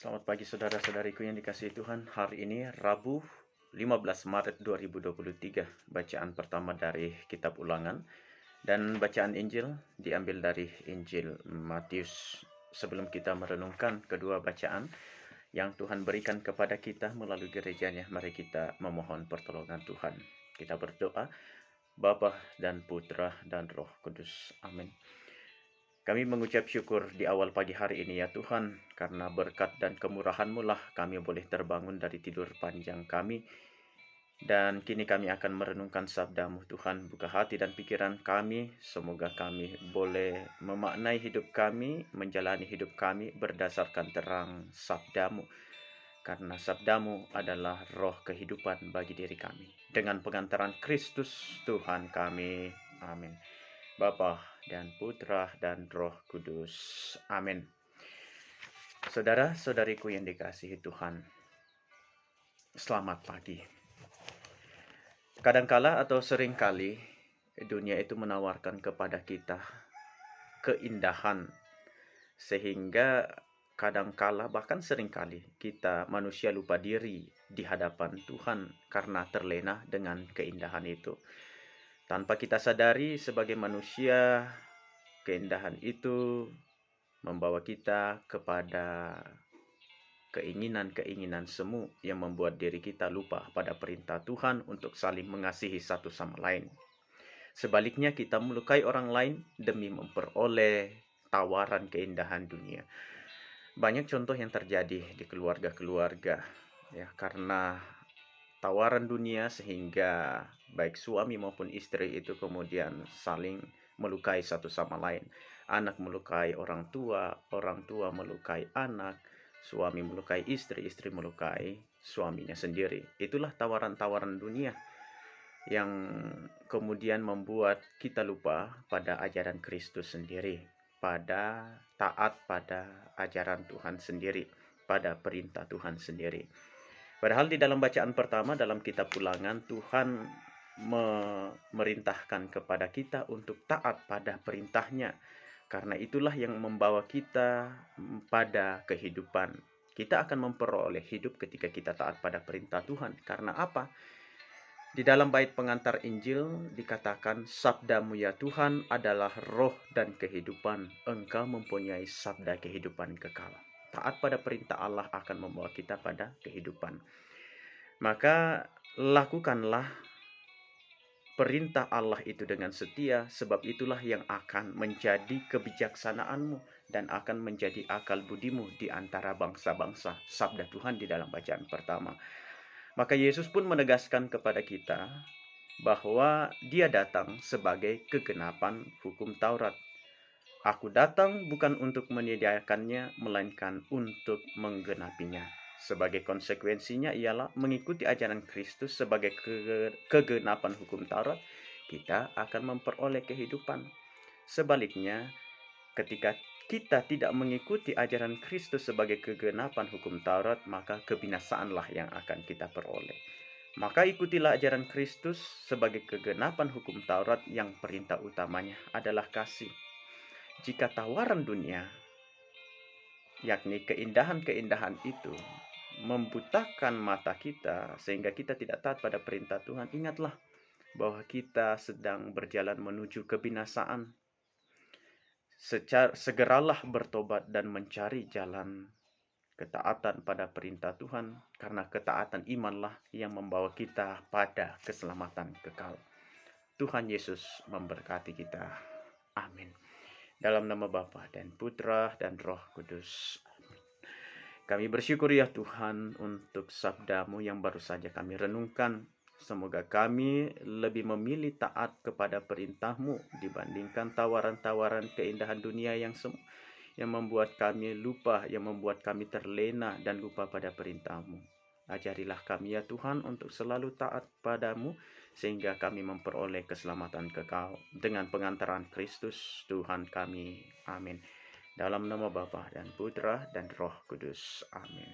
Selamat pagi saudara-saudariku yang dikasihi Tuhan. Hari ini Rabu 15 Maret 2023. Bacaan pertama dari kitab Ulangan dan bacaan Injil diambil dari Injil Matius. Sebelum kita merenungkan kedua bacaan yang Tuhan berikan kepada kita melalui gerejanya, mari kita memohon pertolongan Tuhan. Kita berdoa, Bapa dan Putra dan Roh Kudus. Amin. Kami mengucap syukur di awal pagi hari ini ya Tuhan, karena berkat dan kemurahan-Mu lah kami boleh terbangun dari tidur panjang kami. Dan kini kami akan merenungkan sabda-Mu Tuhan. Buka hati dan pikiran kami, semoga kami boleh memaknai hidup kami, menjalani hidup kami berdasarkan terang sabda-Mu. Karena sabda-Mu adalah roh kehidupan bagi diri kami. Dengan pengantaran Kristus Tuhan kami. Amin. Bapa dan Putra dan Roh Kudus. Amin. Saudara-saudariku yang dikasihi Tuhan, selamat pagi. Kadangkala atau seringkali dunia itu menawarkan kepada kita keindahan, sehingga kadangkala bahkan seringkali kita manusia lupa diri di hadapan Tuhan karena terlena dengan keindahan itu. Tanpa kita sadari sebagai manusia, keindahan itu membawa kita kepada keinginan-keinginan semu yang membuat diri kita lupa pada perintah Tuhan untuk saling mengasihi satu sama lain. Sebaliknya kita melukai orang lain demi memperoleh tawaran keindahan dunia. Banyak contoh yang terjadi di keluarga-keluarga ya, karena tawaran dunia sehingga baik suami maupun istri itu kemudian saling melukai satu sama lain. Anak melukai orang tua melukai anak, suami melukai istri, istri melukai suaminya sendiri. Itulah tawaran-tawaran dunia yang kemudian membuat kita lupa pada ajaran Kristus sendiri, pada taat pada ajaran Tuhan sendiri, pada perintah Tuhan sendiri. Padahal di dalam bacaan pertama dalam kitab Ulangan, Tuhan memerintahkan kepada kita untuk taat pada perintahnya. Karena itulah yang membawa kita pada kehidupan. Kita akan memperoleh hidup ketika kita taat pada perintah Tuhan. Karena apa? Di dalam bait pengantar Injil dikatakan, sabda-Mu ya Tuhan adalah roh dan kehidupan. Engkau mempunyai sabda kehidupan kekal. Taat pada perintah Allah akan membawa kita pada kehidupan. Maka lakukanlah perintah Allah itu dengan setia, sebab itulah yang akan menjadi kebijaksanaanmu dan akan menjadi akal budimu di antara bangsa-bangsa. Sabda Tuhan di dalam bacaan pertama. Maka Yesus pun menegaskan kepada kita bahwa Dia datang sebagai kegenapan hukum Taurat. Aku datang bukan untuk menyediakannya, melainkan untuk menggenapinya. Sebagai konsekuensinya ialah mengikuti ajaran Kristus sebagai kegenapan hukum Taurat, kita akan memperoleh kehidupan. Sebaliknya, ketika kita tidak mengikuti ajaran Kristus sebagai kegenapan hukum Taurat, maka kebinasaanlah yang akan kita peroleh. Maka ikutilah ajaran Kristus sebagai kegenapan hukum Taurat yang perintah utamanya adalah kasih. Jika tawaran dunia, yakni keindahan-keindahan itu, membutakan mata kita sehingga kita tidak taat pada perintah Tuhan, ingatlah bahwa kita sedang berjalan menuju kebinasaan. Segeralah bertobat dan mencari jalan ketaatan pada perintah Tuhan, karena ketaatan imanlah yang membawa kita pada keselamatan kekal. Tuhan Yesus memberkati kita. Amin. Dalam nama Bapa dan Putra dan Roh Kudus. Kami bersyukur ya Tuhan untuk sabda-Mu yang baru saja kami renungkan. Semoga kami lebih memilih taat kepada perintah-Mu dibandingkan tawaran-tawaran keindahan dunia yang membuat kami lupa, yang membuat kami terlena dan lupa pada perintah-Mu. Ajarilah kami ya Tuhan untuk selalu taat padamu, sehingga kami memperoleh keselamatan kekal dengan pengantaran Kristus Tuhan kami. Amin. Dalam nama Bapa dan Putra dan Roh Kudus. Amin.